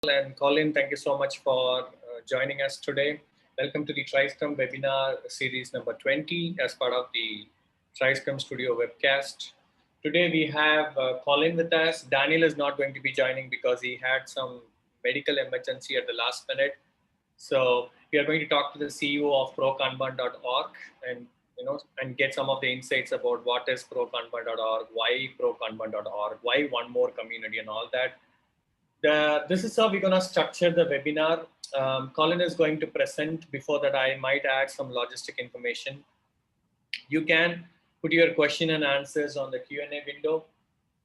And Colleen, thank you so much for joining us today. Welcome to the TriScrum webinar series number 20 as part of the TriScrum Studio webcast. Today we have Colleen with us. Daniel is not going to be joining because he had some medical emergency at the last minute. So we are going to talk to the CEO of ProKanban.org and get some of the insights about what is ProKanban.org, why ProKanban.org, why one more community and all that. This is how we're going to structure the webinar. Colin is going to present. Before that, I might add some logistic information. You can put your question and answers on the Q&A window.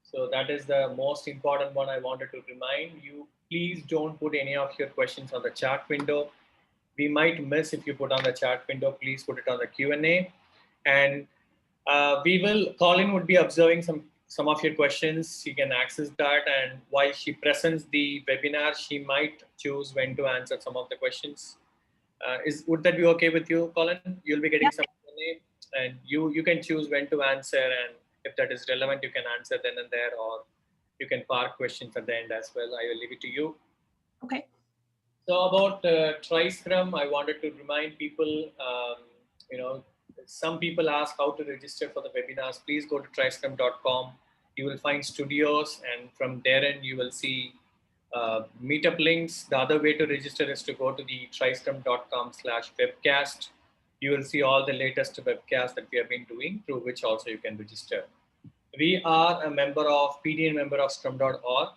So that is the most important one I wanted to remind you. Please don't put any of your questions on the chat window. We might miss if you put on the chat window. Please put it on the Q&A. And Colin would be observing some of your questions. She can access that, and while she presents the webinar, she might choose when to answer some of the questions. Would that be okay with you, Colin? You'll be getting some Q&A, and you can choose when to answer, and if that is relevant, you can answer then and there, or you can park questions at the end as well. I will leave it to you. Okay. So about TriScrum, I wanted to remind people, some people ask how to register for the webinars. Please go to triscrum.com. You will find studios, and from therein you will see meetup links. The other way to register is to go to the triscrum.com/webcast. You will see all the latest webcasts that we have been doing, through which also you can register. We are a PDN member of Scrum.org,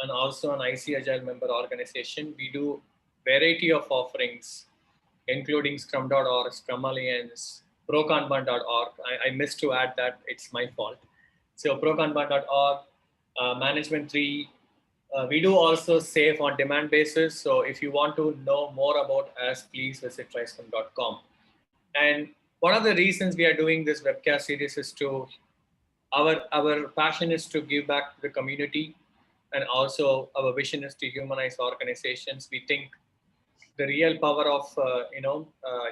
and also an IC Agile member organization. We do variety of offerings, including Scrum.org, Scrum Alliance, ProKanban.org. I missed to add that, it's my fault. So ProKanban.org, Management 3. We do also save on demand basis. So if you want to know more about us, please visit triscrum.com. And one of the reasons we are doing this webcast series is our passion is to give back to the community. And also our vision is to humanize organizations. We think the real power of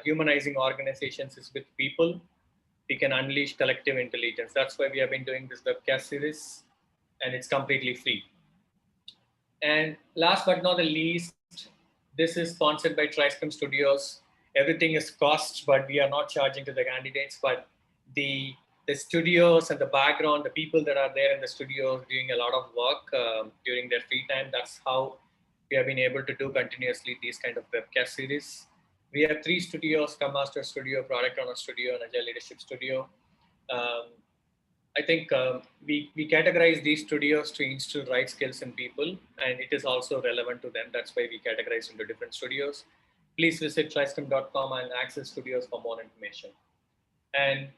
humanizing organizations is with people. We can unleash collective intelligence. That's why we have been doing this webcast series, and it's completely free. And last but not the least, this is sponsored by TriScrum Studios. Everything is cost, but we are not charging to the candidates. But the studios and the background, the people that are there in the studios doing a lot of work during their free time, that's how we have been able to do continuously these kind of webcast series. We have 3 studios: Scrum Master Studio, Product Owner Studio, and Agile Leadership Studio. I think we categorize these studios to instill right skills in people, and it is also relevant to them. That's why we categorize into different studios. Please visit triscrum.com and access studios for more information. And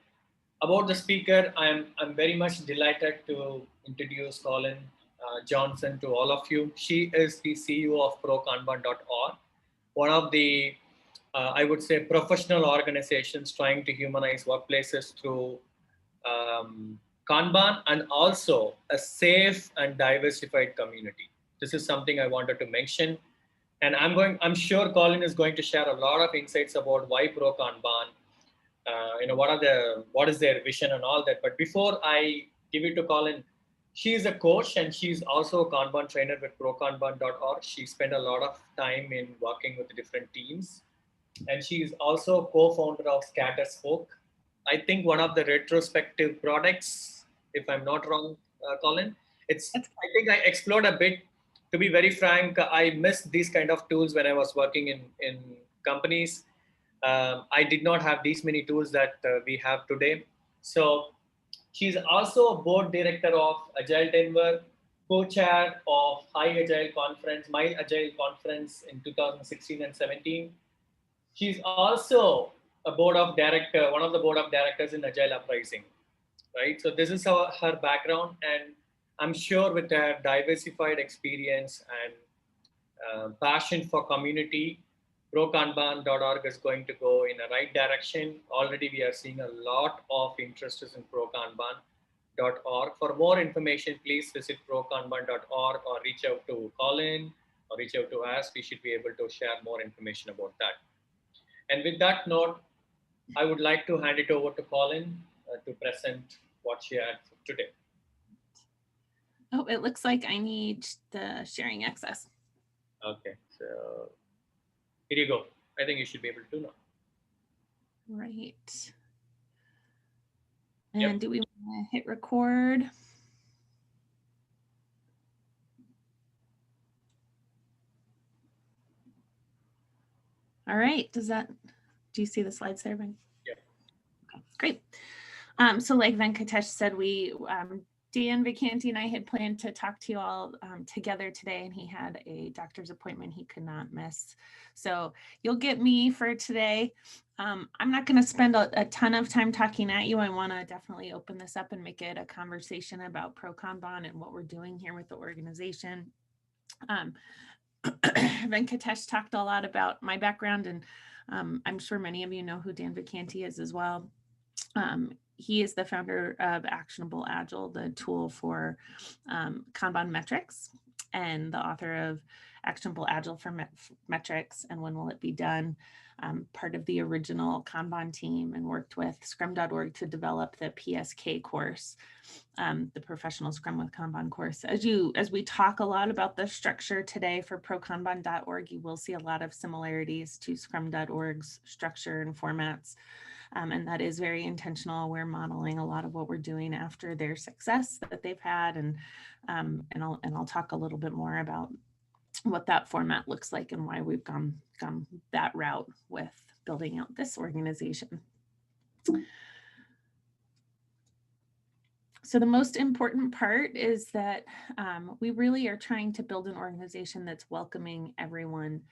about the speaker, I'm very much delighted to introduce Colleen Johnson to all of you. She is the CEO of ProKanban.org, one of the, I would say, professional organizations trying to humanize workplaces through Kanban, and also a safe and diversified community. This is something I wanted to mention. And I'm sure Colleen is going to share a lot of insights about why ProKanban, what is their vision and all that. But before I give it to Colleen, she is a coach and she's also a Kanban trainer with ProKanban.org. She spent a lot of time in working with different teams. And she is also co-founder of Scatterspoke. I think one of the retrospective products, if I'm not wrong, Colleen. I think I explored a bit. To be very frank, I missed these kind of tools when I was working in companies. I did not have these many tools that we have today. So she's also a board director of Agile Denver, co-chair of My Agile Conference in 2016 and 17. She's also one of the board of directors in Agile Uprising, right? So this is her background, and I'm sure with her diversified experience and passion for community, ProKanban.org is going to go in the right direction. Already we are seeing a lot of interest in ProKanban.org. For more information, please visit ProKanban.org or reach out to Colleen or reach out to us. We should be able to share more information about that. And with that note, I would like to hand it over to Colleen to present what she had today. Oh, it looks like I need the sharing access. Okay, so here you go. I think you should be able to do now. Right. And Yep. do we want to hit record? All right. Do you see the slides there, Ben? Yep. Okay, great. So like Venkatesh said, Dan Vacanti and I had planned to talk to you all together today, and he had a doctor's appointment he could not miss. So you'll get me for today. I'm not going to spend a ton of time talking at you. I want to definitely open this up and make it a conversation about ProKanban and what we're doing here with the organization. Venkatesh talked a lot about my background, and I'm sure many of you know who Dan Vacanti is as well. He is the founder of Actionable Agile, the tool for Kanban metrics, and the author of Actionable Agile for Metrics and When Will It Be Done? Part of the original Kanban team, and worked with Scrum.org to develop the PSK course, the Professional Scrum with Kanban course. As we talk a lot about the structure today for ProKanban.org, you will see a lot of similarities to Scrum.org's structure and formats. And that is very intentional. We're modeling a lot of what we're doing after their success that they've had, and I'll talk a little bit more about what that format looks like and why we've gone that route with building out this organization. So the most important part is that we really are trying to build an organization that's welcoming everyone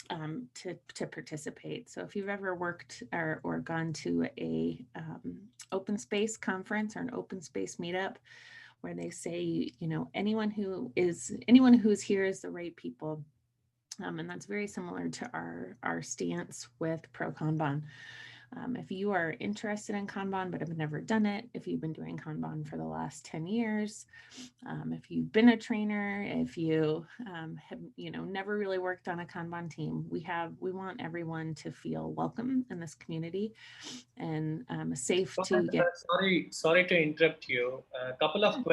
to participate. So if you've ever worked or gone to a open space conference or an open space meetup where they say, anyone who's here is the right people. And that's very similar to our stance with ProKanban. If you are interested in Kanban but have never done it, if you've been doing Kanban for the last 10 years, if you've been a trainer, if you have never really worked on a Kanban team, we want everyone to feel welcome in this community and safe to get. Sorry to interrupt you. Couple of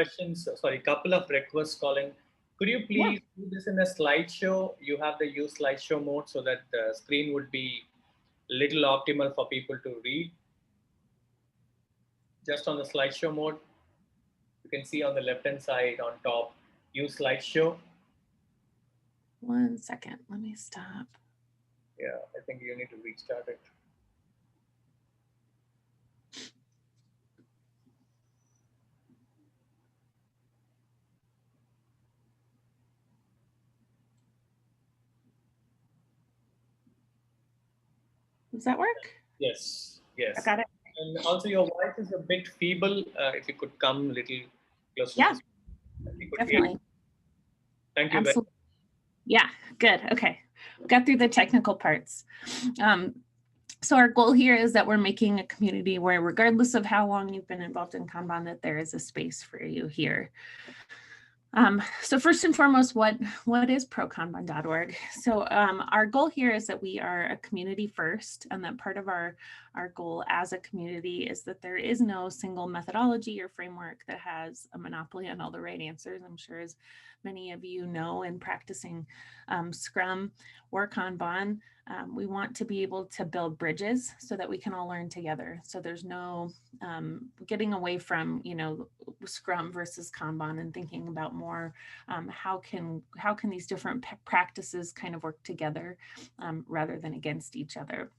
requests, Colin. Could you please do this in a slideshow? You have the use slideshow mode so that the screen would be little optimal for people to read. Just on the slideshow mode, you can see on the left hand side on top, use slideshow. 1 second, let me stop. Yeah, I think you need to restart it. Does that work? Yes. I got it. And also your voice is a bit feeble. If you could come a little closer. Yeah, definitely. Thank you. Absolutely. Yeah, good. Okay. Got through the technical parts. So our goal here is that we're making a community where, regardless of how long you've been involved in Kanban, that there is a space for you here. So first and foremost, what is ProKanban.org? So our goal here is that we are a community first, and that part of our goal as a community is that there is no single methodology or framework that has a monopoly on all the right answers. I'm sure, as many of you know, in practicing Scrum or Kanban, we want to be able to build bridges so that we can all learn together. So there's no getting away from, Scrum versus Kanban and thinking about more how can these different practices kind of work together rather than against each other.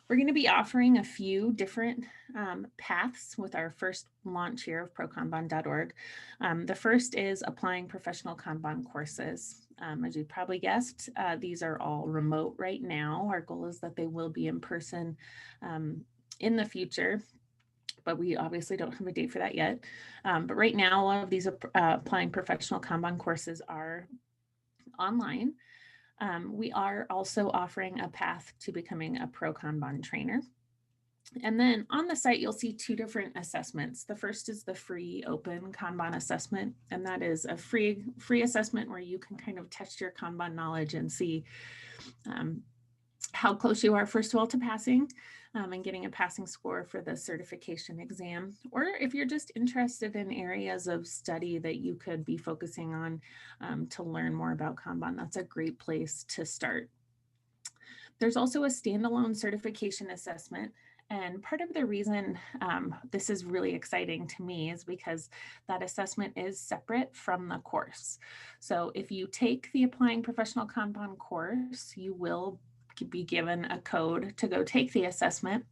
We're going to be offering a few different paths with our first launch here of ProKanban.org. The first is applying professional Kanban courses. As you probably guessed, these are all remote right now. Our goal is that they will be in person in the future, but we obviously don't have a date for that yet. But right now, a lot of these applying professional Kanban courses are online. We are also offering a path to becoming a ProKanban trainer. And then on the site, you'll see two different assessments. The first is the free open Kanban assessment, and that is a free assessment where you can kind of test your Kanban knowledge and see how close you are, first of all, to passing. and getting a passing score for the certification exam. Or if you're just interested in areas of study that you could be focusing on to learn more about Kanban, that's a great place to start. There's also a standalone certification assessment. And part of the reason this is really exciting to me is because that assessment is separate from the course. So if you take the Applying Professional Kanban course, you will be given a code to go take the assessment,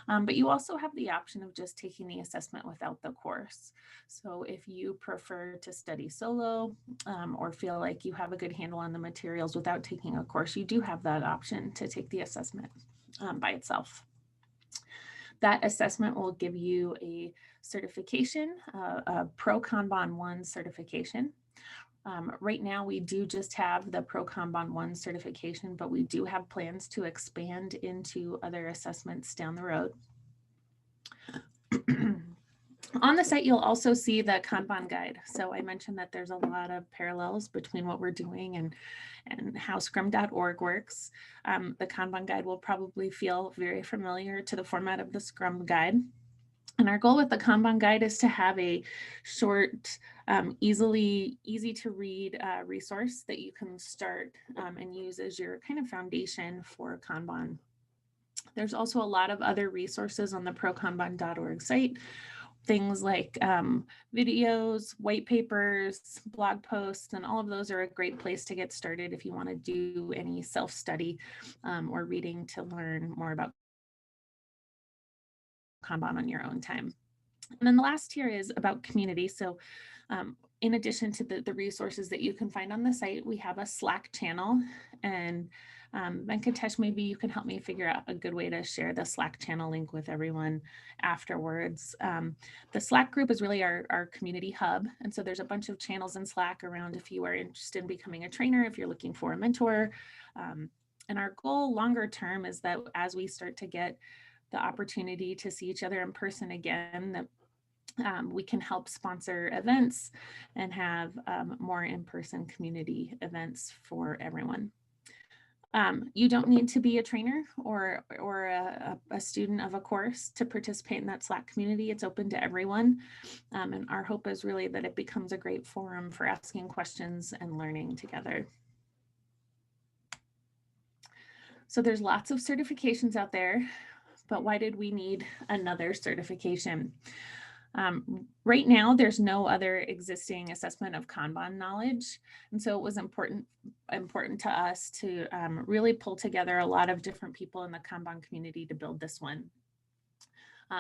but you also have the option of just taking the assessment without the course. So if you prefer to study solo or feel like you have a good handle on the materials without taking a course, you do have that option to take the assessment by itself. That assessment will give you a certification, a ProKanban 1 certification. Right now, we do just have the ProKanban 1 certification, but we do have plans to expand into other assessments down the road. On the site, you'll also see the Kanban guide. So I mentioned that there's a lot of parallels between what we're doing and how scrum.org works. The Kanban guide will probably feel very familiar to the format of the Scrum guide. And our goal with the Kanban guide is to have a short, easy to read resource that you can start and use as your kind of foundation for Kanban. There's also a lot of other resources on the prokanban.org site, things like videos, white papers, blog posts, and all of those are a great place to get started if you want to do any self-study or reading to learn more about Kanban on your own time. And then the last here is about community. So in addition to the resources that you can find on the site, we have a Slack channel. And Venkatesh, maybe you can help me figure out a good way to share the Slack channel link with everyone afterwards. The Slack group is really our community hub. And so there's a bunch of channels in Slack around if you are interested in becoming a trainer, if you're looking for a mentor. And our goal longer term is that as we start to get the opportunity to see each other in person again, that we can help sponsor events and have more in-person community events for everyone. You don't need to be a trainer or a student of a course to participate in that Slack community. It's open to everyone. And our hope is really that it becomes a great forum for asking questions and learning together. So there's lots of certifications out there, but why did we need another certification? Right now, there's no other existing assessment of Kanban knowledge. And so it was important to us to really pull together a lot of different people in the Kanban community to build this one.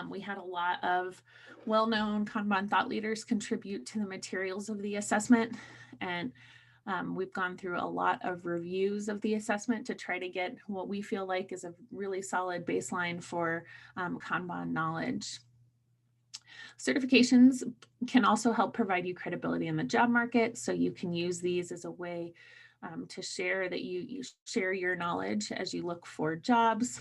We had a lot of well-known Kanban thought leaders contribute to the materials of the assessment. And we've gone through a lot of reviews of the assessment to try to get what we feel like is a really solid baseline for Kanban knowledge. Certifications can also help provide you credibility in the job market. So you can use these as a way to share that you share your knowledge as you look for jobs.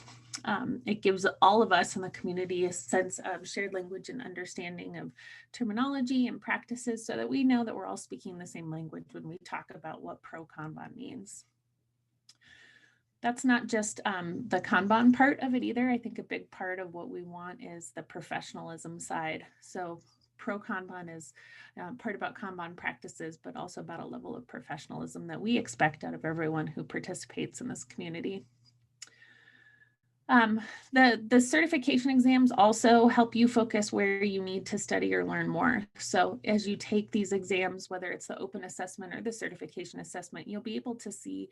It gives all of us in the community a sense of shared language and understanding of terminology and practices so that we know that we're all speaking the same language when we talk about what pro-Kanban means. That's not just the Kanban part of it either. I think a big part of what we want is the professionalism side. So pro-Kanban is part about Kanban practices, but also about a level of professionalism that we expect out of everyone who participates in this community. The certification exams also help you focus where you need to study or learn more. So as you take these exams, whether it's the open assessment or the certification assessment, you'll be able to see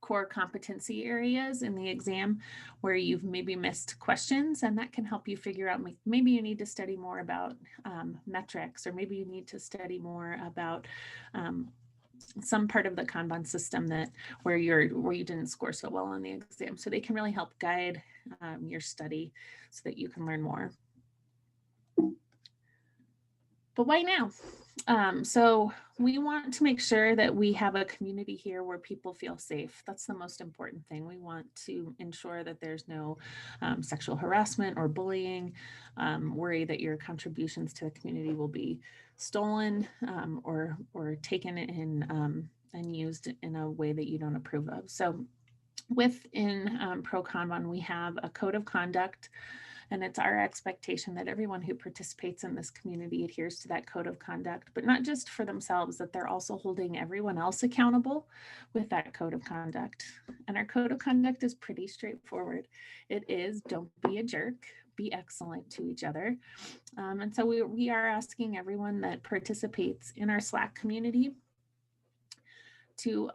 core competency areas in the exam where you've maybe missed questions, and that can help you figure out maybe you need to study more about metrics, or maybe you need to study more about some part of the Kanban system where you didn't score so well on the exam. So they can really help guide your study so that you can learn more. But why now? So we want to make sure that we have a community here where people feel safe. That's the most important thing. We want to ensure that there's no sexual harassment or bullying, worry that your contributions to the community will be stolen or taken in and used in a way that you don't approve of. So Within ProKanban, we have a code of conduct, and it's our expectation that everyone who participates in this community adheres to that code of conduct, but not just for themselves, that they're also holding everyone else accountable with that code of conduct. And our code of conduct is pretty straightforward. It is, don't be a jerk, be excellent to each other. And so we are asking everyone that participates in our Slack community to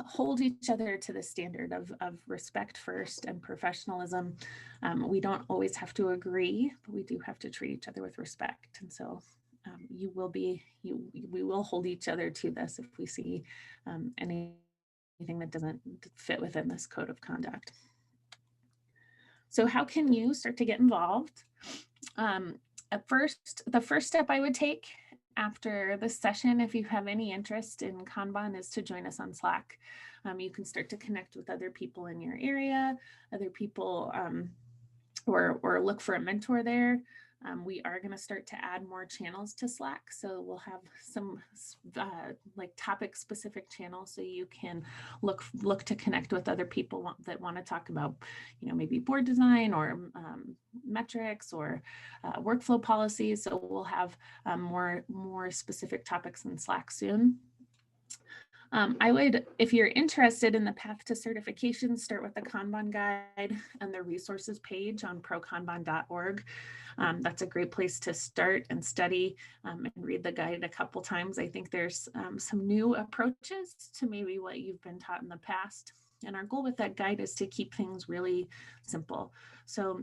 hold each other to the standard of respect first and professionalism. We don't always have to agree, but we do have to treat each other with respect. And so we will hold each other to this if we see anything that doesn't fit within this code of conduct. So how can you start to get involved? The first step I would take after this session, if you have any interest in Kanban, is to join us on Slack. You can start to connect with other people in your area, other people, or look for a mentor there. We are going to start to add more channels to Slack. So we'll have some like topic specific channels so you can look to connect with other people that want to talk about, maybe board design or metrics or workflow policies. So we'll have more specific topics in Slack soon. I would, if you're interested in the path to certification, start with the Kanban guide and the resources page on prokanban.org. That's a great place to start and study and read the guide a couple times. I think there's some new approaches to maybe what you've been taught in the past. And our goal with that guide is to keep things really simple. So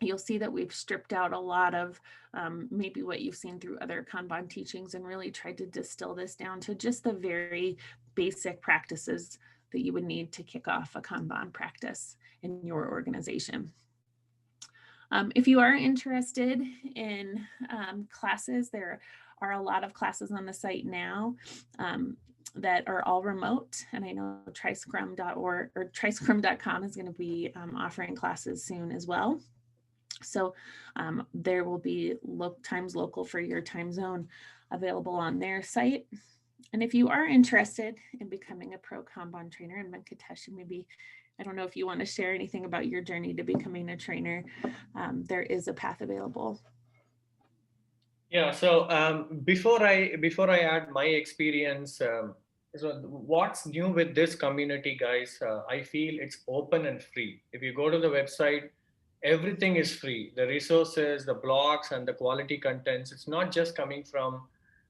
you'll see that we've stripped out a lot of maybe what you've seen through other Kanban teachings and really tried to distill this down to just the very basic practices that you would need to kick off a Kanban practice in your organization. If you are interested in classes, there are a lot of classes on the site now that are all remote. And I know triscrum.org or triscrum.com is going to be offering classes soon as well. So there will be times local for your time zone available on their site. And if you are interested in becoming a pro Kanban trainer, and Venkatesh, maybe, I don't know if you want to share anything about your journey to becoming a trainer, there is a path available. Yeah, so before I add my experience, so what's new with this community, guys? I feel it's open and free. If you go to the website, everything is free. The resources, the blogs, and the quality contents. It's not just coming from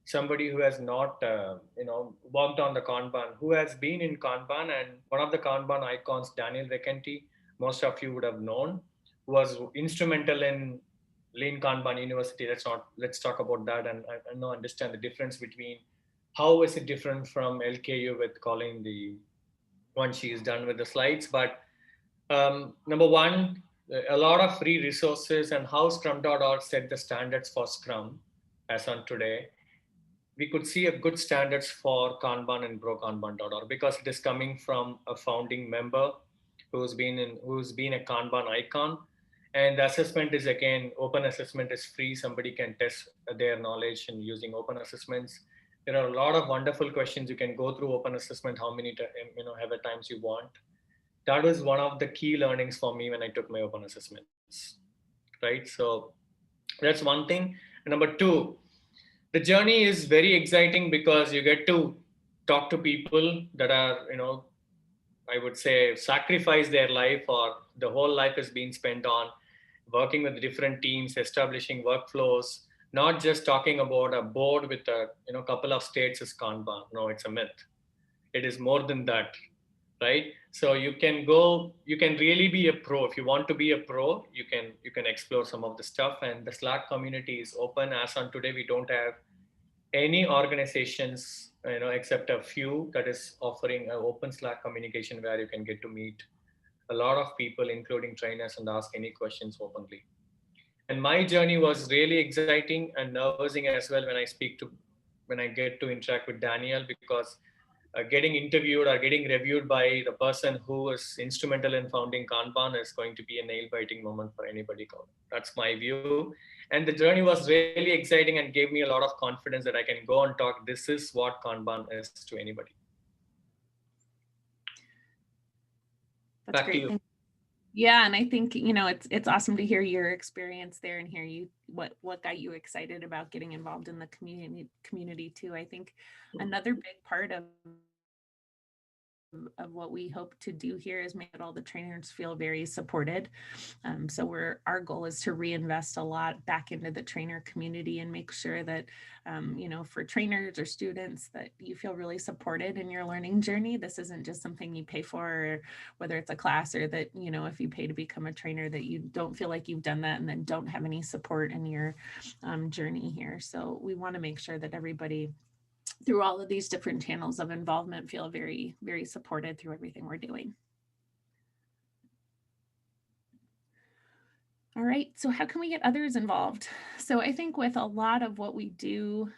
somebody who has not, worked on the Kanban, who has been in Kanban, and one of the Kanban icons, Daniel Vacanti, most of you would have known, was instrumental in Lean Kanban University. Let's talk about that and understand the difference between how is it different from LKU with Colleen, the one she is done with the slides. But number one, a lot of free resources and how Scrum.org set the standards for Scrum as on today. We could see a good standards for Kanban and ProKanban.org because it is coming from a founding member who's been a Kanban icon. And the assessment is, again, open assessment is free. Somebody can test their knowledge in using open assessments. There are a lot of wonderful questions. You can go through open assessment how many ever times you want. That was one of the key learnings for me when I took my open assessments, right? So that's one thing. And number two, the journey is very exciting because you get to talk to people that are, I would say, sacrifice their life, or the whole life is being spent on working with different teams, establishing workflows, not just talking about a board with a couple of states is Kanban. No, it's a myth. It is more than that, right? So you can really be a pro. If you want to be a pro, you can explore some of the stuff. And the Slack community is open. As on today, we don't have any organizations, except a few, that is offering an open Slack communication where you can get to meet a lot of people, including trainers, and ask any questions openly. And my journey was really exciting and nervousing as well when I get to interact with Daniel, because getting interviewed or getting reviewed by the person who is instrumental in founding Kanban is going to be a nail-biting moment for anybody. That's my view. And the journey was really exciting and gave me a lot of confidence that I can go and talk. This is what Kanban is to anybody. That's Back to great. you. Yeah, and I think, you know, it's awesome to hear your experience there and hear you what got you excited about getting involved in the community too. I think another big part of what we hope to do here is make all the trainers feel very supported. So our goal is to reinvest a lot back into the trainer community and make sure that, you know, for trainers or students, that you feel really supported in your learning journey. This isn't just something you pay for, or whether it's a class, or that, you know, if you pay to become a trainer, that you don't feel like you've done that and then don't have any support in your journey here. So we want to make sure that everybody, through all of these different channels of involvement, feel very, very supported through everything we're doing. All right, so how can we get others involved? So I think with a lot of what we do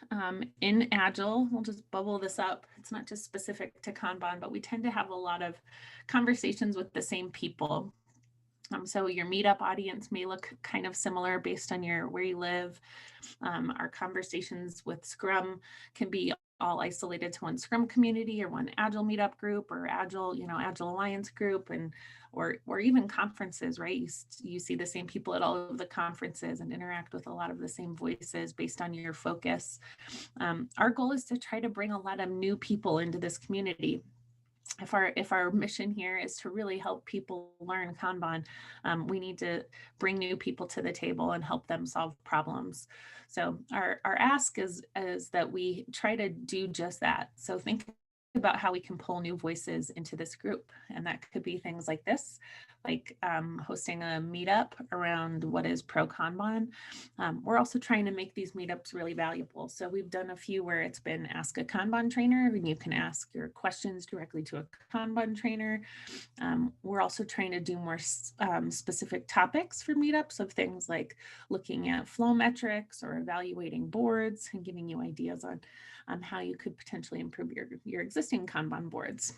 in Agile, we'll just bubble this up. It's not just specific to Kanban, but we tend to have a lot of conversations with the same people. So your meetup audience may look kind of similar based on where you live. Our conversations with Scrum can be all isolated to one Scrum community or one Agile meetup group or Agile, you know, Agile Alliance group, and or even conferences, right? You see the same people at all of the conferences and interact with a lot of the same voices based on your focus. Our goal is to try to bring a lot of new people into this community. If our mission here is to really help people learn Kanban, we need to bring new people to the table and help them solve problems. So our ask is that we try to do just that. So think about how we can pull new voices into this group. And that could be things like this, like hosting a meetup around what is ProKanban. We're also trying to make these meetups really valuable. So we've done a few where it's been ask a Kanban trainer, and you can ask your questions directly to a Kanban trainer. We're also trying to do more specific topics for meetups, of things like looking at flow metrics or evaluating boards and giving you ideas on how you could potentially improve your existing Kanban boards.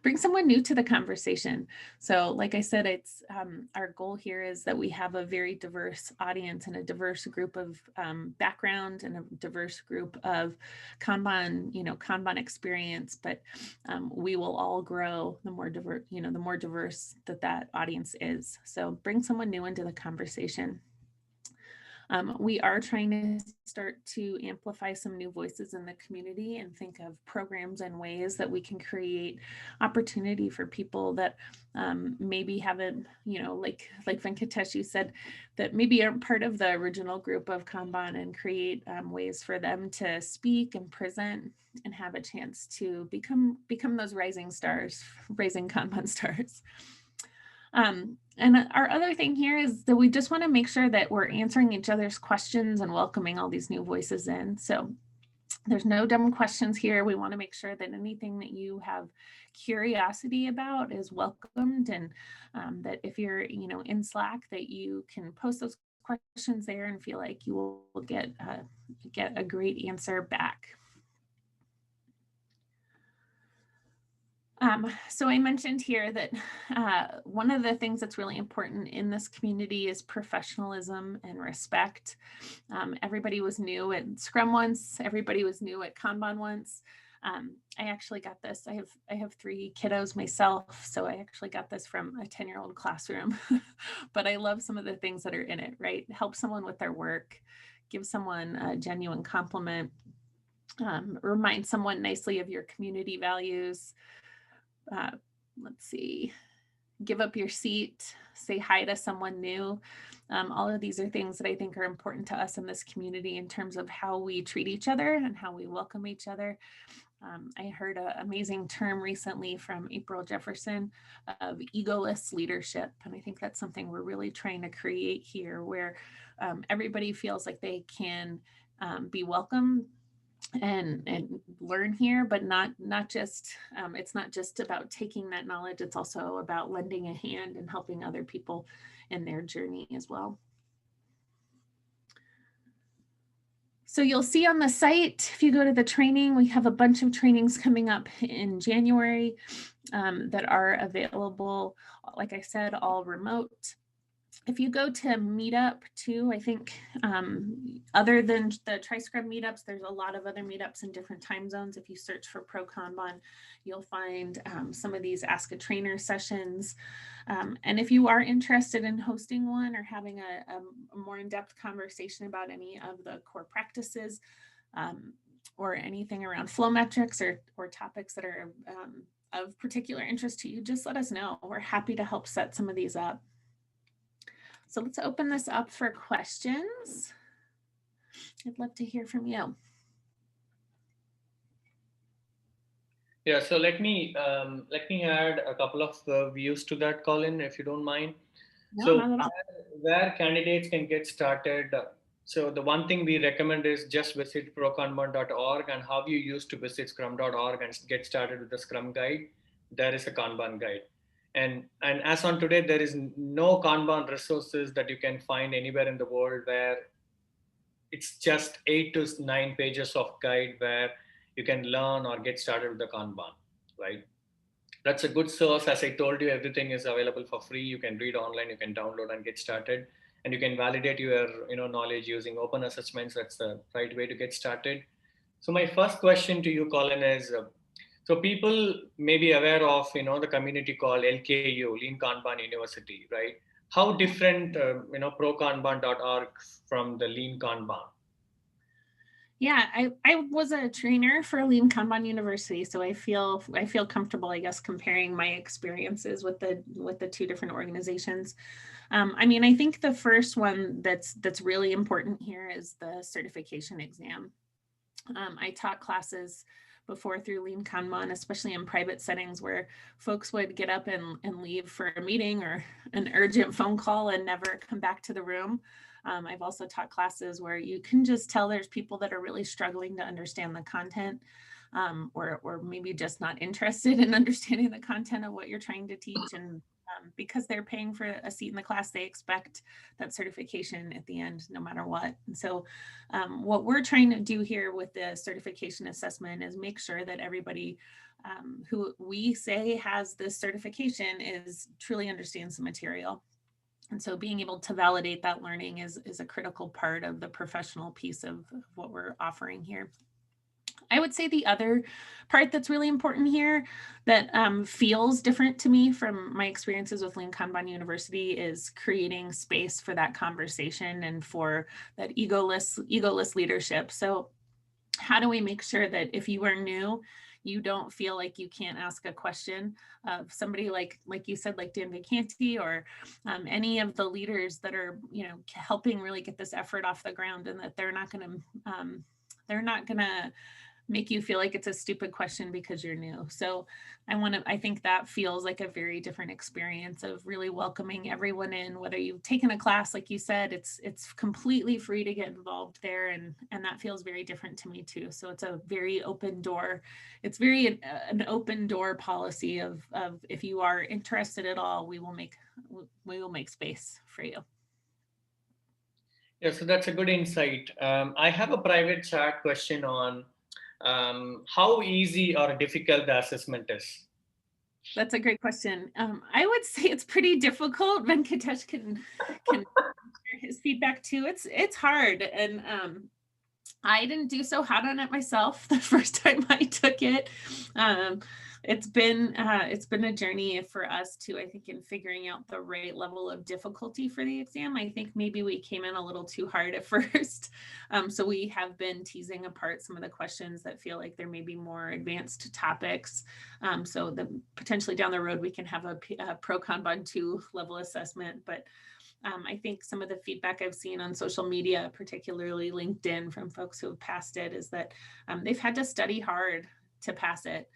Bring someone new to the conversation. So like I said, it's our goal here is that we have a very diverse audience and a diverse group of background and a diverse group of Kanban, you know, Kanban experience, but we will all grow the more diverse, you know, the more diverse that audience is. So bring someone new into the conversation. We are trying to start to amplify some new voices in the community and think of programs and ways that we can create opportunity for people that maybe haven't, you know, like Venkatesh, you said, that maybe aren't part of the original group of Kanban, and create ways for them to speak and present and have a chance to become those rising Kanban stars. And our other thing here is that we just want to make sure that we're answering each other's questions and welcoming all these new voices in. So there's no dumb questions here. We want to make sure that anything that you have curiosity about is welcomed, and that if you're, you know, in Slack, that you can post those questions there and feel like you will get a great answer back. So I mentioned here that one of the things that's really important in this community is professionalism and respect. Everybody was new at Scrum once. Everybody was new at Kanban once. I actually got this. I have 3 kiddos myself, so I actually got this from a 10-year-old classroom. But I love some of the things that are in it, right? Help someone with their work, give someone a genuine compliment, remind someone nicely of your community values. Let's see, give up your seat, say hi to someone new. All of these are things that I think are important to us in this community in terms of how we treat each other and how we welcome each other. I heard an amazing term recently from April Jefferson of egoless leadership. And I think that's something we're really trying to create here, where everybody feels like they can be welcome and learn here, but not just it's not just about taking that knowledge, it's also about lending a hand and helping other people in their journey as well. So you'll see on the site, if you go to the training, we have a bunch of trainings coming up in January that are available, like I said, all remote. If you go to Meetup too, I think other than the Tri-Scrum meetups, there's a lot of other meetups in different time zones. If you search for ProKanban, you'll find some of these Ask a Trainer sessions. And if you are interested in hosting one or having a more in-depth conversation about any of the core practices or anything around flow metrics or topics that are of particular interest to you, just let us know. We're happy to help set some of these up. So let's open this up for questions. I'd love to hear from you. Yeah, so let me add a couple of views to that, Colin, if you don't mind. No, So not at all. where candidates can get started. So the one thing we recommend is just visit prokanban.org, and how you used to visit scrum.org and get started with the Scrum guide. There is a Kanban guide. And as on today, there is no Kanban resources that you can find anywhere in the world where it's just 8 to 9 pages of guide where you can learn or get started with the Kanban, right? That's a good source. As I told you, everything is available for free. You can read online, you can download and get started, and you can validate your knowledge using open assessments. That's the right way to get started. So my first question to you, Colin, is so people may be aware of the community called LKU, Lean Kanban University, right? How different prokanban.org from the Lean Kanban? Yeah, I was a trainer for Lean Kanban University, so I feel comfortable, I guess, comparing my experiences with the two different organizations. I mean, I think the first one that's really important here is the certification exam. I taught classes before through Lean Kanban, especially in private settings where folks would get up and leave for a meeting or an urgent phone call and never come back to the room. I've also taught classes where you can just tell there's people that are really struggling to understand the content, or maybe just not interested in understanding the content of what you're trying to teach. And because they're paying for a seat in the class, they expect that certification at the end, no matter what. And so what we're trying to do here with the certification assessment is make sure that everybody who we say has this certification truly understands the material. And so being able to validate that learning is a critical part of the professional piece of what we're offering here. I would say the other part that's really important here that feels different to me from my experiences with Lean Kanban University is creating space for that conversation and for that egoless leadership. So how do we make sure that if you are new, you don't feel like you can't ask a question of somebody like you said, like Dan Vacanti, or any of the leaders that are helping really get this effort off the ground, and that they're not going to make you feel like it's a stupid question because you're new. So I think that feels like a very different experience of really welcoming everyone in, whether you've taken a class, like you said, it's completely free to get involved there. And that feels very different to me too. So it's a very open door. It's very an open door policy of if you are interested at all, we will make space for you. Yeah, so that's a good insight. I have a private chat question on how easy or difficult the assessment is. That's a great question. I would say it's pretty difficult. Venkatesh can share his feedback too. It's hard, and I didn't do so hot on it myself the first time I took it. It's been a journey for us too, I think, in figuring out the right level of difficulty for the exam. I think maybe we came in a little too hard at first. So we have been teasing apart some of the questions that feel like there may be more advanced topics. So potentially down the road, we can have a ProKanban 2 level assessment. But I think some of the feedback I've seen on social media, particularly LinkedIn, from folks who have passed it, is that they've had to study hard to pass it.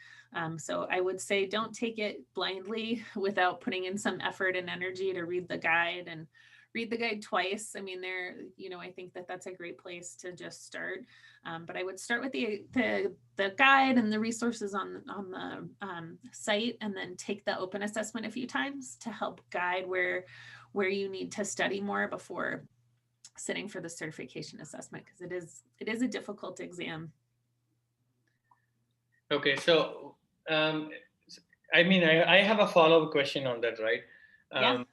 So I would say don't take it blindly without putting in some effort and energy to read the guide, and read the guide twice. I mean, I think that's a great place to just start. But I would start with the guide and the resources on the site, and then take the open assessment a few times to help guide where you need to study more before sitting for the certification assessment, because it is a difficult exam. Okay, so I have a follow-up question on that, right? Yeah.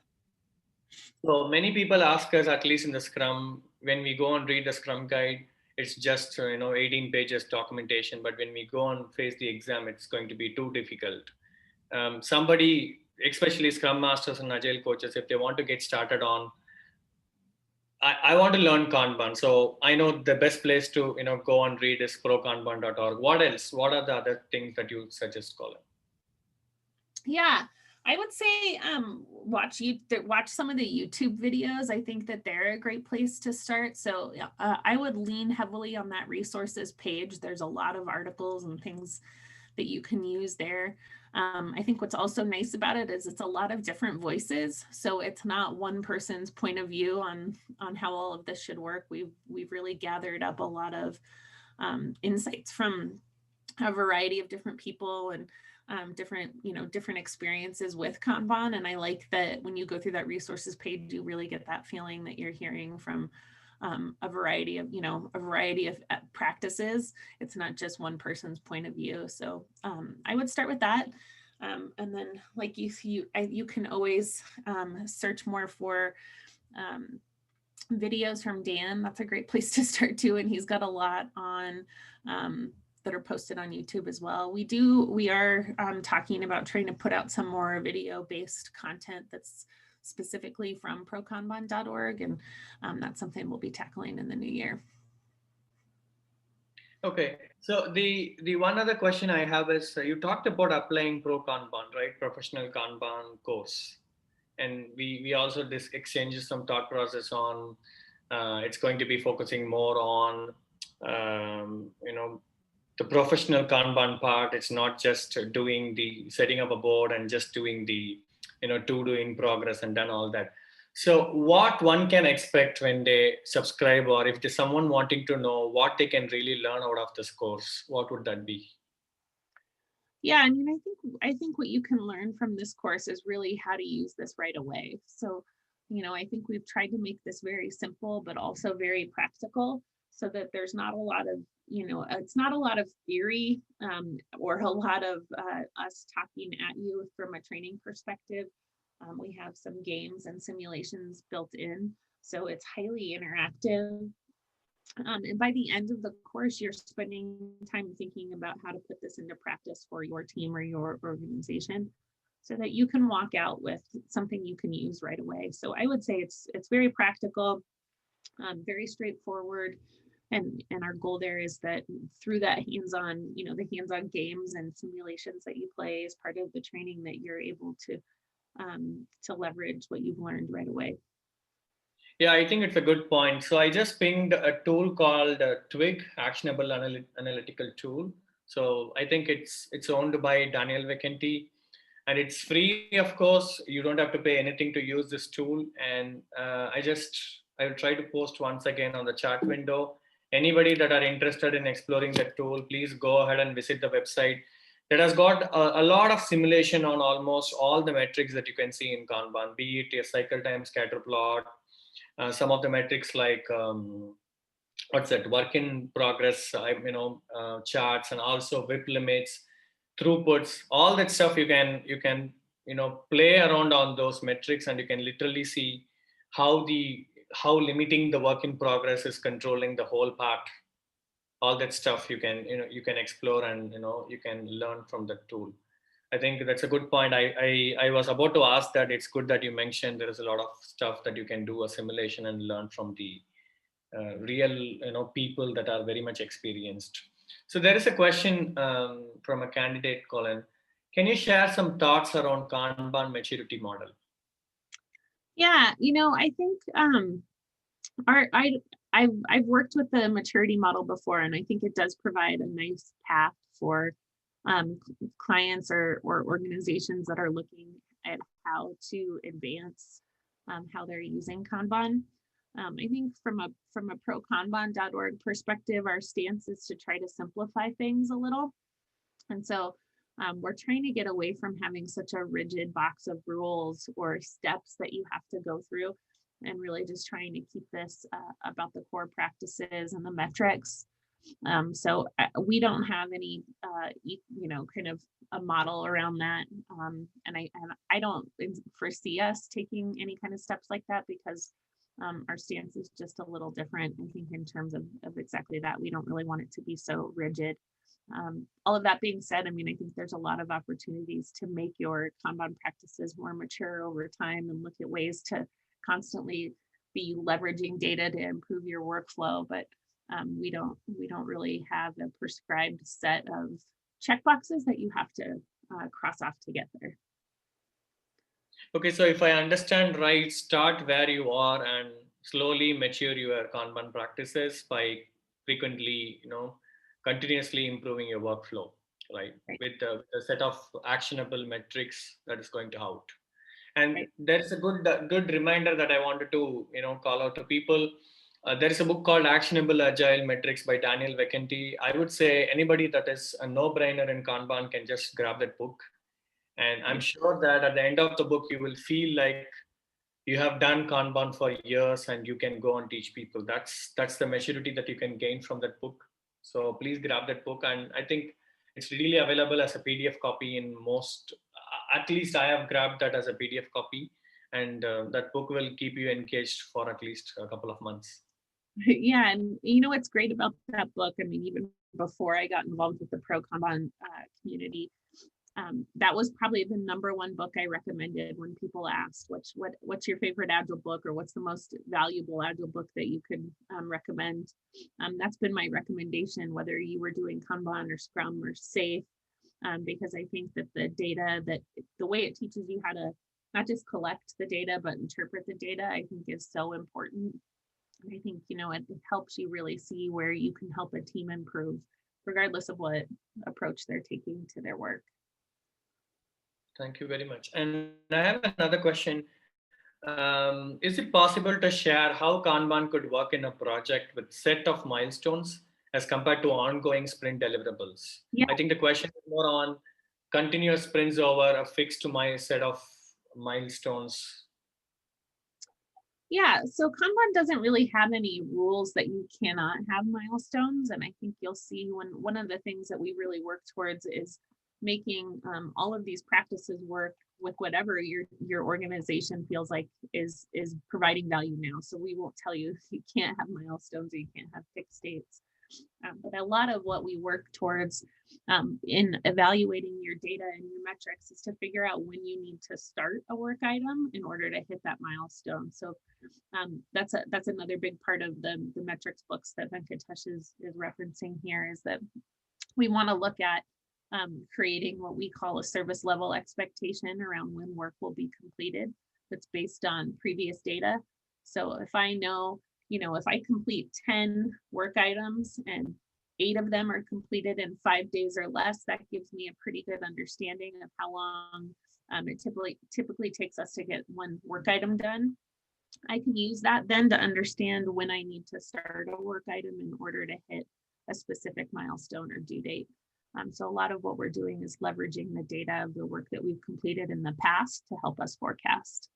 So many people ask us, at least in the Scrum, when we go and read the Scrum guide, it's just 18 pages documentation. But when we go and face the exam, it's going to be too difficult. Somebody, especially Scrum masters and Agile coaches, if they want to get started on, I want to learn Kanban. So I know the best place to go and read is ProKanban.org. What else? What are the other things that you suggest, Colin? Yeah, I would say watch some of the YouTube videos. I think that they're a great place to start. So I would lean heavily on that resources page. There's a lot of articles and things that you can use there. I think what's also nice about it is it's a lot of different voices. So it's not one person's point of view on how all of this should work. We've really gathered up a lot of insights from a variety of different people and different experiences with Kanban. And I like that when you go through that resources page, you really get that feeling that you're hearing from a variety of practices. It's not just one person's point of view. So I would start with that. And then like you can always search more for videos from Dan. That's a great place to start too. And he's got a lot on that are posted on YouTube as well. We are talking about trying to put out some more video-based content that's specifically from ProKanban.org, and that's something we'll be tackling in the new year. Okay, so the one other question I have is you talked about applying ProKanban, right? Professional Kanban course, and we also exchanged some thought process on it's going to be focusing more on the professional Kanban part. It's not just doing the setting up a board and just doing the to do in progress and done all that. So what one can expect when they subscribe, or if there's someone wanting to know what they can really learn out of this course, what would that be? Yeah, I mean, I think what you can learn from this course is really how to use this right away. So, I think we've tried to make this very simple, but also very practical, so that there's not a lot of, it's not a lot of theory or a lot of us talking at you from a training perspective. We have some games and simulations built in, so it's highly interactive. And by the end of the course, you're spending time thinking about how to put this into practice for your team or your organization, so that you can walk out with something you can use right away. So I would say it's very practical, very straightforward. And our goal there is that through that hands-on, the hands-on games and simulations that you play as part of the training, that you're able to leverage what you've learned right away. Yeah, I think it's a good point. So I just pinged a tool called Twig, Actionable Analytical Tool. So I think it's owned by Daniel Vacanti, and it's free, of course. You don't have to pay anything to use this tool. And I will try to post once again on the chat window. Anybody that are interested in exploring that tool, please go ahead and visit the website. That has got a lot of simulation on almost all the metrics that you can see in Kanban, be it a cycle time scatter plot, some of the metrics like what's that, work in progress, charts, and also WIP limits, throughputs, all that stuff. You can play around on those metrics, and you can literally see how limiting the work in progress is controlling the whole part. All that stuff you can explore, and you can learn from the tool. I think that's a good point. I was about to ask that. It's good that you mentioned there is a lot of stuff that you can do a simulation and learn from the real people that are very much experienced. So there is a question from a candidate, Colin. Can you share some thoughts around Kanban maturity model? Yeah, I think I've worked with the maturity model before, and I think it does provide a nice path for clients or organizations that are looking at how to advance how they're using Kanban. I think from a ProKanban.org perspective, our stance is to try to simplify things a little. And so we're trying to get away from having such a rigid box of rules or steps that you have to go through, and really just trying to keep this about the core practices and the metrics. We don't have any, kind of a model around that. And I don't foresee us taking any kind of steps like that because our stance is just a little different, I think, in terms of exactly that. We don't really want it to be so rigid. All of that being said, I mean, I think there's a lot of opportunities to make your Kanban practices more mature over time and look at ways to constantly be leveraging data to improve your workflow. But we don't really have a prescribed set of checkboxes that you have to cross off to get there. Okay, so if I understand right, start where you are and slowly mature your Kanban practices by frequently, continuously improving your workflow, right? Right. With a set of actionable metrics that is going to out. And Right. there's a good reminder that I wanted to, call out to people. There is a book called Actionable Agile Metrics by Daniel Vacanti. I would say anybody that is a no-brainer in Kanban can just grab that book. And I'm sure that at the end of the book, you will feel like you have done Kanban for years and you can go and teach people. That's the maturity that you can gain from that book. So please grab that book. And I think it's really available as a PDF copy in most, at least I have grabbed that as a PDF copy. And that book will keep you engaged for at least a couple of months. Yeah, and what's great about that book, I mean, even before I got involved with the ProKanban community, that was probably the number one book I recommended when people asked, what's your favorite Agile book, or what's the most valuable Agile book that you could recommend? That's been my recommendation, whether you were doing Kanban or Scrum or Safe, because I think that the way it teaches you how to not just collect the data, but interpret the data, I think is so important. I think, it helps you really see where you can help a team improve, regardless of what approach they're taking to their work. Thank you very much. And I have another question. Is it possible to share how Kanban could work in a project with set of milestones as compared to ongoing sprint deliverables? Yeah. I think the question is more on continuous sprints over a fixed set of milestones. Yeah, so Kanban doesn't really have any rules that you cannot have milestones. And I think you'll see one of the things that we really work towards is making all of these practices work with whatever your organization feels like is providing value now. So we won't tell you you can't have milestones or you can't have fixed dates. But a lot of what we work towards in evaluating your data and your metrics is to figure out when you need to start a work item in order to hit that milestone. So that's another big part of the metrics books that Venkatesh is referencing here, is that we want to look at creating what we call a service level expectation around when work will be completed that's based on previous data. So if I know, if I complete 10 work items and 8 of them are completed in 5 days or less, that gives me a pretty good understanding of how long it typically takes us to get one work item done. I can use that then to understand when I need to start a work item in order to hit a specific milestone or due date. So a lot of what we're doing is leveraging the data of the work that we've completed in the past to help us forecast.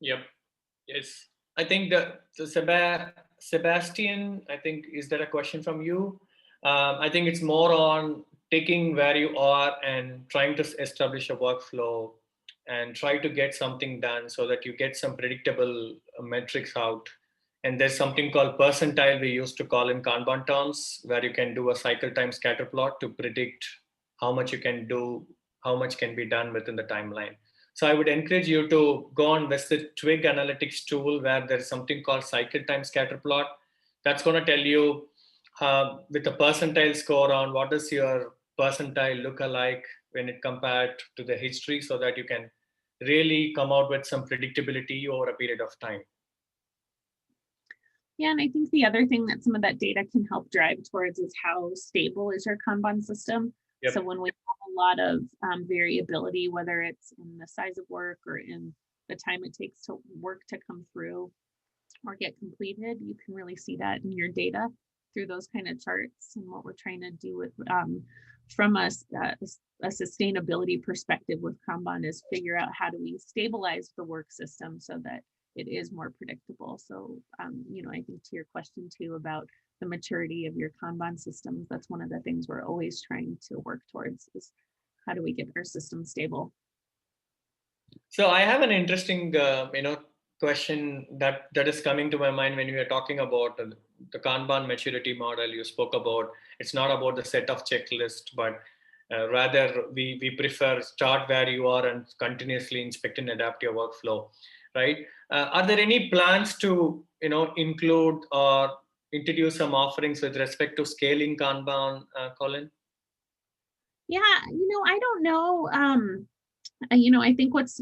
Yep. Yes. I think Sebastian, I think, is there a question from you? I think it's more on taking where you are and trying to establish a workflow and try to get something done so that you get some predictable metrics out. And there's something called percentile we used to call in Kanban terms, where you can do a cycle time scatter plot to predict how much you can do, how much can be done within the timeline. So I would encourage you to go on visit Twig Analytics tool, where there's something called cycle time scatter plot. That's going to tell you with a percentile score on what does your percentile look alike when it compared to the history, so that you can really come out with some predictability over a period of time. Yeah, and I think the other thing that some of that data can help drive towards is how stable is your Kanban system. Yep. So when we have a lot of variability, whether it's in the size of work or in the time it takes to work to come through or get completed, you can really see that in your data through those kind of charts. And what we're trying to do with from a sustainability perspective with Kanban is figure out how do we stabilize the work system so that it is more predictable. So, I think to your question too about the maturity of your Kanban systems. That's one of the things we're always trying to work towards, is how do we get our system stable? So I have an interesting, question that is coming to my mind when you are talking about the Kanban maturity model. You spoke about it's not about the set of checklist, but rather we prefer start where you are and continuously inspect and adapt your workflow, right? Are there any plans to include or introduce some offerings with respect to scaling Kanban, Colin? Yeah, I don't know. I think what's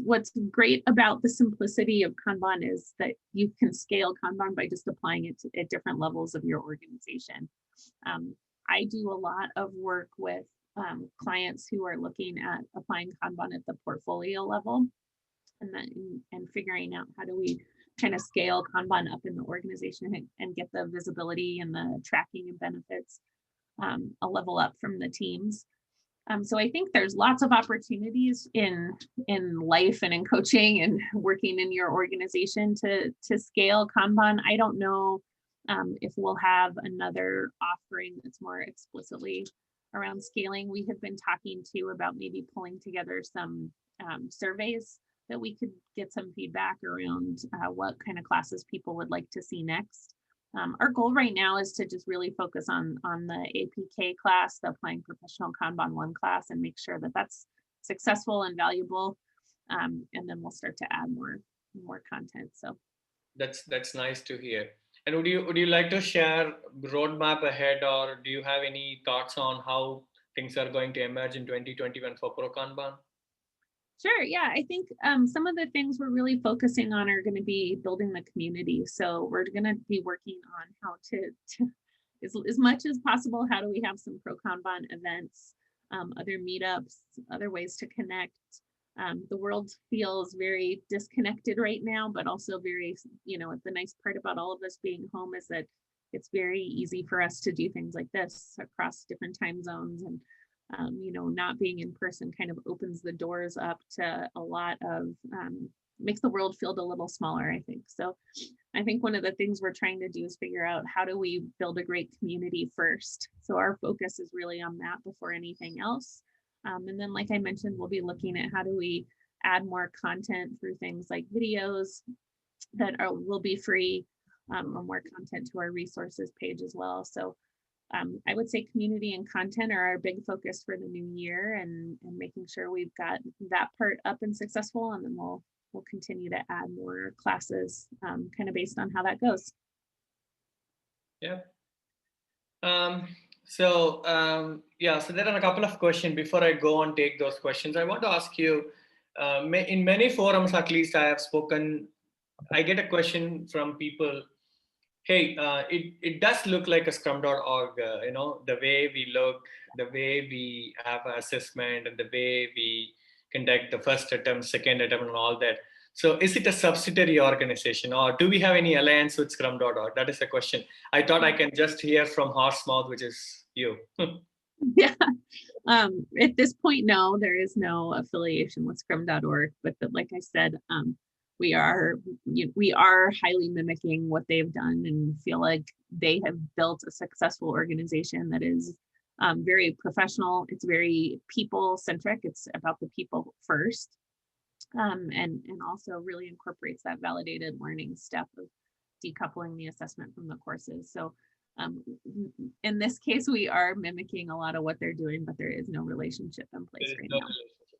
great about the simplicity of Kanban is that you can scale Kanban by just applying it at different levels of your organization. I do a lot of work with clients who are looking at applying Kanban at the portfolio level, and figuring out how do we kind of scale Kanban up in the organization and get the visibility and the tracking and benefits a level up from the teams. So I think there's lots of opportunities in life and in coaching and working in your organization to scale Kanban. I don't know if we'll have another offering that's more explicitly around scaling. We have been talking to about maybe pulling together some surveys that we could get some feedback around what kind of classes people would like to see next. Our goal right now is to just really focus on the APK class, the Applying Professional Kanban 1 class, and make sure that that's successful and valuable. And then we'll start to add more content. So that's nice to hear. And would you like to share roadmap ahead, or do you have any thoughts on how things are going to emerge in 2021 for ProKanban? Sure. Yeah, I think some of the things we're really focusing on are going to be building the community. So we're going to be working on how to as much as possible, how do we have some ProKanban events, other meetups, other ways to connect. The world feels very disconnected right now, but also very, the nice part about all of us being home is that it's very easy for us to do things like this across different time zones. And not being in person kind of opens the doors up to a lot of, makes the world feel a little smaller, I think. So I think one of the things we're trying to do is figure out how do we build a great community first. So our focus is really on that before anything else. And then, like I mentioned, we'll be looking at how do we add more content through things like videos that will be free, or more content to our resources page as well. So I would say community and content are our big focus for the new year, and making sure we've got that part up and successful, and then we'll continue to add more classes kind of based on how that goes. Yeah. So there are a couple of questions. Before I go and take those questions, I want to ask you, in many forums, at least I have spoken, I get a question from people, hey, it does look like a scrum.org, the way we look, the way we have an assessment, and the way we conduct the first attempt, second attempt, and all that. So is it a subsidiary organization, or do we have any alliance with scrum.org? That is a question. I thought I can just hear from horse mouth, which is you. Yeah. At this point, no, there is no affiliation with scrum.org, but like I said, we are highly mimicking what they've done, and feel like they have built a successful organization that is very professional. It's very people centric. It's about the people first, and also really incorporates that validated learning step of decoupling the assessment from the courses. So in this case, we are mimicking a lot of what they're doing, but there is no relationship in place right now.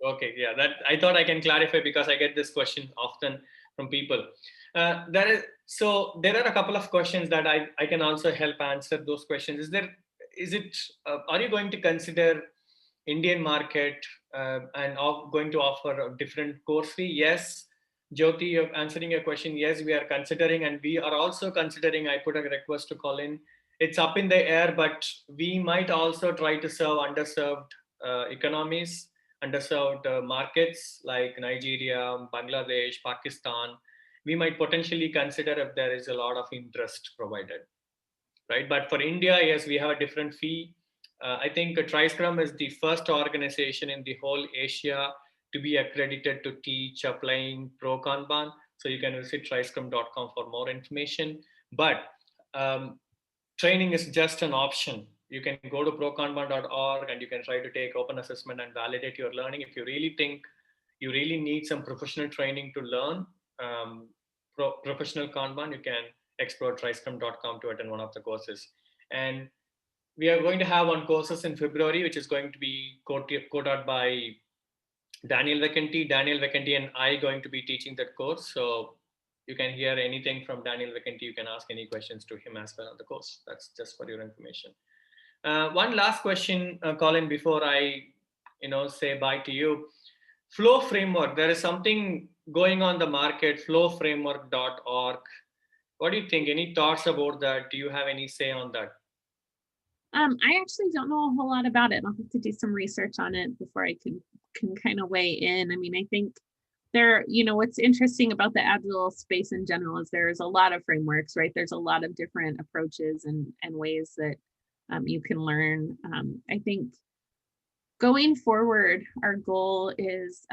Okay, yeah, that I thought I can clarify, because I get this question often from people. There are a couple of questions that I can also help answer those questions. Are you going to consider Indian market and going to offer a different course fee? Yes. Jyoti, answering your question, yes, we are considering, and we are also considering, I put a request to Colleen. It's up in the air, but we might also try to serve underserved economies, underserved markets like Nigeria, Bangladesh, Pakistan. We might potentially consider if there is a lot of interest provided, right? But for India, yes, we have a different fee. I think TriScrum is the first organization in the whole Asia to be accredited to teach applying ProKanban. So you can visit triscrum.com for more information. But training is just an option. You can go to prokanban.org and you can try to take open assessment and validate your learning. If you really think you really need some professional training to learn professional Kanban, you can explore tryscrum.com to attend one of the courses. And we are going to have one courses in February, which is going to be co-taught by Daniel Vacanti. Daniel Vacanti and I going to be teaching that course. So you can hear anything from Daniel Vacanti. You can ask any questions to him as well on the course. That's just for your information. One last question, Colin, before I say bye to you. Flow framework. There is something going on the market, flowframework.org. What do you think? Any thoughts about that? Do you have any say on that? I actually don't know a whole lot about it. I'll have to do some research on it before I can kind of weigh in. I mean, I think what's interesting about the Agile space in general is there's a lot of frameworks, right? There's a lot of different approaches and ways that you can learn. I think going forward, our goal is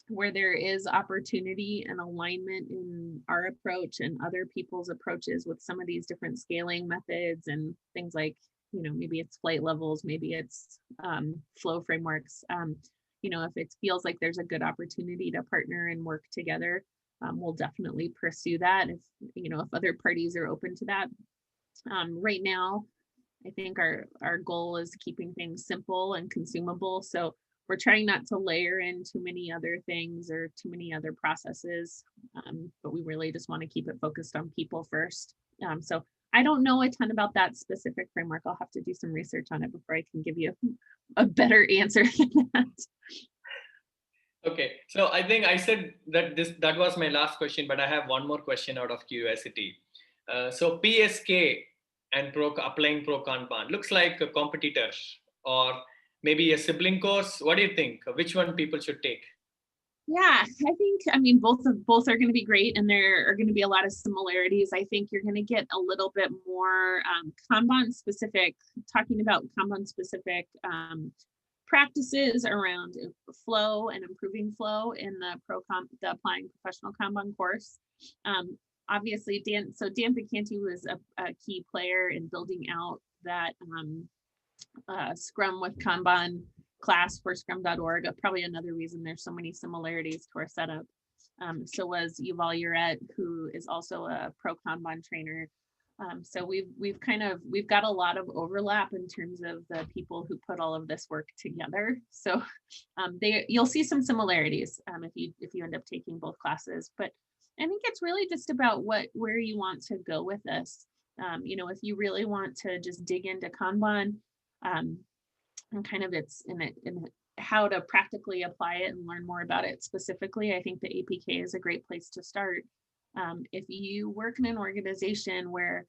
where there is opportunity and alignment in our approach and other people's approaches with some of these different scaling methods and things like, maybe it's flight levels, maybe it's flow frameworks. If it feels like there's a good opportunity to partner and work together, we'll definitely pursue that if other parties are open to that. Right now, I think our goal is keeping things simple and consumable. So we're trying not to layer in too many other things or too many other processes, but we really just want to keep it focused on people first. So I don't know a ton about that specific framework. I'll have to do some research on it before I can give you a better answer than that. Okay, so I think I said that was my last question, but I have one more question out of curiosity. So PSK and applying ProKanban looks like a competitor or maybe a sibling course. What do you think? Which one people should take? Yeah, I mean, both are going to be great, and there are going to be a lot of similarities. I think you're going to get a little bit more Kanban specific, talking about Kanban specific practices around flow and improving flow in the Applying Professional Kanban course. Obviously, Dan Vacanti was a key player in building out that Scrum with Kanban class for scrum.org. Probably another reason there's so many similarities to our setup. So was Yuval Uret, who is also a ProKanban trainer. So we've got a lot of overlap in terms of the people who put all of this work together. So you'll see some similarities if you end up taking both classes. But I think it's really just about where you want to go with this. If you really want to just dig into Kanban, and kind of in how to practically apply it and learn more about it specifically, I think the APK is a great place to start. If you work in an organization where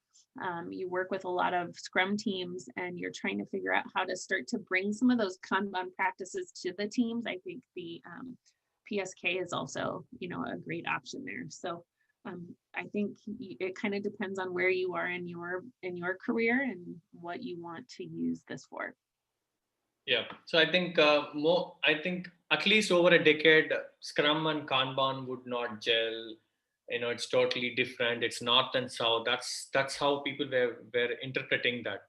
you work with a lot of Scrum teams and you're trying to figure out how to start to bring some of those Kanban practices to the teams, I think the PSK is also, a great option there. So I think it kind of depends on where you are in your career and what you want to use this for. Yeah, so I think at least over a decade, Scrum and Kanban would not gel. It's totally different. It's north and south. That's how people were interpreting that.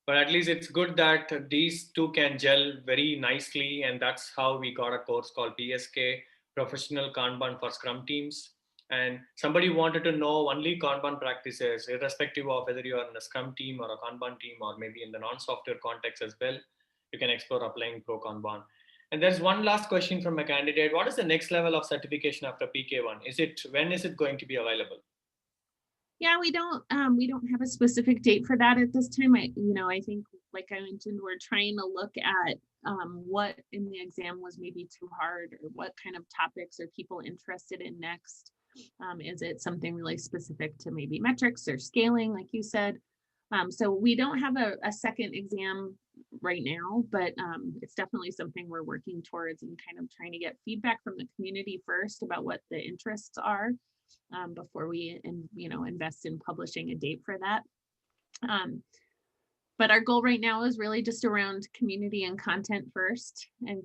But at least it's good that these two can gel very nicely, and that's how we got a course called PSK, Professional Kanban for Scrum Teams. And somebody wanted to know only Kanban practices, irrespective of whether you are in a Scrum team or a Kanban team, or maybe in the non-software context as well. You can explore applying ProKanban. And there's one last question from a candidate. What is the next level of certification after PK1? When is it going to be available? Yeah, we don't have a specific date for that at this time. I think, like I mentioned, we're trying to look at what in the exam was maybe too hard, or what kind of topics are people interested in next. Is it something really specific to maybe metrics or scaling, like you said? So we don't have a second exam right now, but it's definitely something we're working towards and kind of trying to get feedback from the community first about what the interests are before we invest in publishing a date for that. But our goal right now is really just around community and content first, and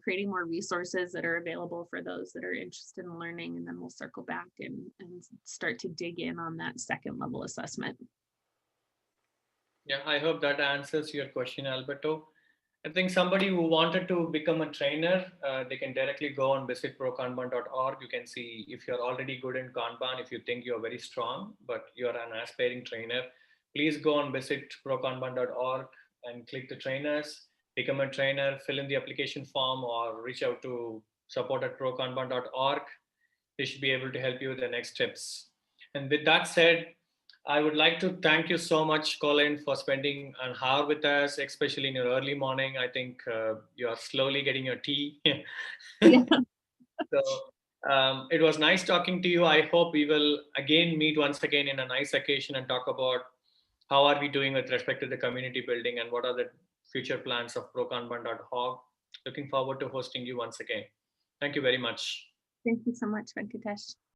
creating more resources that are available for those that are interested in learning, and then we'll circle back and start to dig in on that second level assessment. Yeah, I hope that answers your question, Alberto. I think somebody who wanted to become a trainer, they can directly go and visit prokanban.org. You can see if you're already good in Kanban, if you think you're very strong, but you're an aspiring trainer, please go and visit prokanban.org and click the trainers, become a trainer, fill in the application form, or reach out to support@prokanban.org. They should be able to help you with the next steps. And with that said, I would like to thank you so much, Colin, for spending an hour with us, especially in your early morning. I think you are slowly getting your tea. Yeah. So it was nice talking to you. I hope we will again meet once again in a nice occasion and talk about how are we doing with respect to the community building and what are the future plans of prokanban.org. Looking forward to hosting you once again. Thank you very much. Thank you so much, Venkatesh.